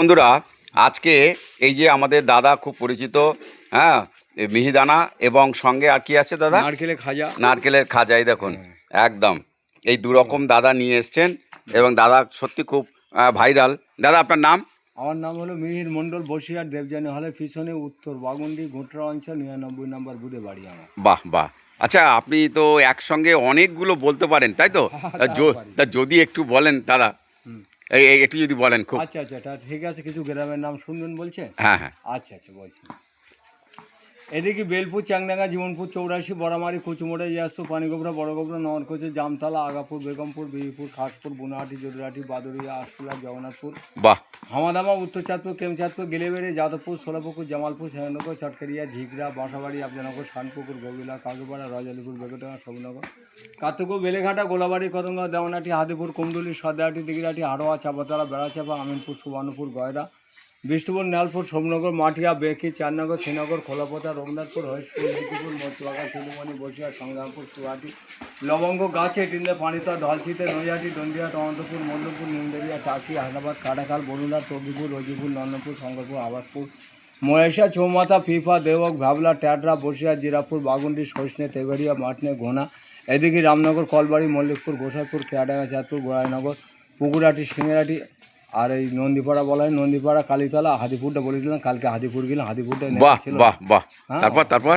বন্ধুরা, আজকে এই যে আমাদের দাদা খুব পরিচিত, হ্যাঁ, এই মিহিদানা এবং সঙ্গে আর কি আছে দাদা? নারকেলের খাজা। নারকেলের খাজা। এই দেখুন, একদম এই দুরকম দাদা নিয়ে এসছেন এবং দাদা সত্যি খুব ভাইরাল। দাদা আপনার নাম? আমার নাম হলো মিহির মণ্ডল, বসিরহাট দেবযানী হলের পিছনে, উত্তর বাগুন্ডি ঘুটরা অঞ্চল, 99 নম্বর বুথে বাড়ি আমার। বাহ বাহ। আচ্ছা, আপনি তো একসঙ্গে অনেকগুলো বলতে পারেন, তাই তো? তা যদি একটু বলেন দাদা, একটু যদি বলেন খুব। আচ্ছা আচ্ছা, তা ঠিক আছে। কিছু গ্রামের নাম শুনবেন বলছে? হ্যাঁ হ্যাঁ। আচ্ছা আচ্ছা, বলছি। এদিকে বেলপুর, চ্যাংডাঙ্গা, জীবনপুর, চৌরাশি, বড়ামারি, কুচুমোড়া, ইয়াস্তু, পানিগোবরা, বড়গোবরা, নগরকোচি, জামতলা, আগাপুর, বেগমপুর, বিহিপুর, খাসপুর, বুনাহাটি, জরুরাটি, বাদুরিয়া, আশফুলা, জগন্নাথপুর, বাহ। হামাদামা, উত্তর চাঁদপুর, কেমচাঁদপুর, গেলেবেড়ে, যাদবপুর, সোলাপুকুর, জামালপুর, শ্যামনগর, চটকারিয়া, ঝিগড়া, বাসাবাড়ি, আবজানগর, শানপুকুর, গবিলা, কাকুপাড়া, রাজালিপুর, বেগডাঙ্গা, সবনগর, কাতুকু, বেলেঘাটা, গোলাবাড়ি, কদমগাঁও, দেওয়ানাটি, হাদিপুর, কুমদুলি, সদাহাটি, দিঘিরাটি, হাড়োয়া, চাপাতলা, বেড়াচাপা, আমিনপুর, সুবর্ণপুর, গয়রা, বিষ্ণুপুর, নেলপুর, সোমনগর, মাটিয়া, বেকি, চারনগর, শ্রীনগর, খোলাপোতা, রঘুনাথপুর, হরিশপুর, লক্ষ্মীপুর, মতুয়াগা, চুলুমণি, বসিয়া, সংগ্রামপুর, সুয়াটি, লবঙ্গ, গাছে, টিন্দে, পানিতা, ঢলচিতে, নৈহাটি, দন্ডিয়াট, অনন্তপুর, মল্লপুর, নিমদেরিয়া, টাকি, হায়দ্রাবাদ, কাটাখাল, বরুণা, টগিপুর, রজিপুর, নন্দপুর, শঙ্করপুর, আবাসপুর, মহেশা, চৌমাথা, ফিফা, দেওয়াক, ভাবলা, ট্যাডরা, বসিয়া, জিরাপুর, বাগুন্ডি, সৈসনে, তেগড়িয়া, মাটনে, ঘোনা, এদিকে রামনগর, কলবাড়ি, মল্লিকপুর, গোসাইপুর, কেয়াডাঙ্গা, চাঁদপুর, গোড়াইনগর, পুকুরাটি, সিংড়াটি, আর এই নন্দীপাড়া বলা হয়, নন্দীপাড়া, কালীতলা, হাদিপুরটা বলেছিলাম, কালকে হাদিপুর গেলাম, হাদিপুরটা বাহ বাহ বাহ। হ্যাঁ। তারপর তারপর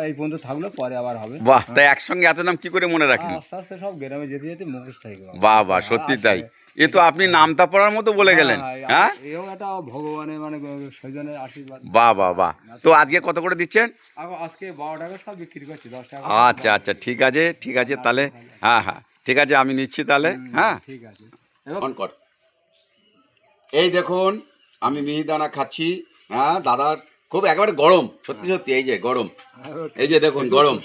এই পর্যন্ত থাকলো, পরে আবার হবে। বাহ। তাই একসঙ্গে এত নাম কি করে মনে রাখেন? আস্তে আস্তে সব গ্রামে যেতে যেতে মুখস্থ হয়ে গেল। বাহ বাহ, সত্যি তাই। এ তো আপনি নামতা পড়ার মতো বলে গেলেন। হ্যাঁ, এও একটা ভগবানের মানে সেজনের আশীর্বাদ। বাহ বাহ বাহ। তো আজকে কত করে দিচ্ছেন? আজকে 12 টাকা সব বিক্রি করছি, 10 টাকা। আচ্ছা আচ্ছা, ঠিক আছে ঠিক আছে তাহলে। হ্যাঁ হ্যাঁ, ঠিক আছে, আমি নিচ্ছি তাহলে। হ্যাঁ, ঠিক আছে। অন কর। এই দেখুন, আমি মিহিদানা খাচ্ছি। হ্যাঁ, দাদার খুব একেবারে গরম, সত্যি সত্যি। এই যে গরম, এই যে দেখুন গরম।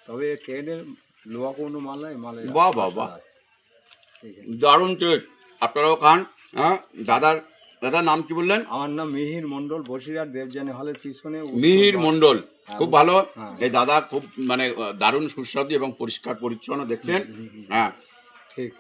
তবে ট্রেনের লোয়া কোনো মাল নাই, মাল। বাহ বাহ বাহ, দারুণ টেস্ট। আপনারাও খান। হ্যাঁ, দাদার নাম কি বললেন? আমার নাম মিহির মণ্ডল, বসিরহাট দেবযানী হলের পিছনে। মিহির মণ্ডল, খুব ভালো। এই দাদা খুব মানে দারুণ সুস্বাদু এবং পরিষ্কার পরিচ্ছন্ন, দেখছেন? হ্যাঁ, ঠিক।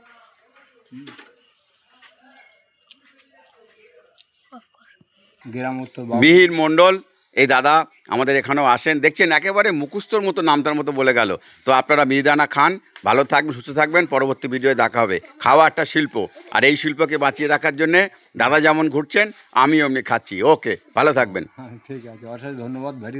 গ্রাম উত্তর মিহির মণ্ডল, এই দাদা আমাদের এখানেও আসেন, দেখছেন একেবারে মুখস্থর মতো নামতার মতো বলে গেল। তো আপনারা মিহিদানা খান, ভালো থাকবেন, সুস্থ থাকবেন। পরবর্তী ভিডিওয়ে দেখা হবে। খাওয়া একটা শিল্প, আর এই শিল্পকে বাঁচিয়ে রাখার জন্যে দাদা যেমন ঘুরছেন, আমিও এমনি খাচ্ছি। ওকে, ভালো থাকবেন। ঠিক আছে, অশেষ ধন্যবাদ। ভেরি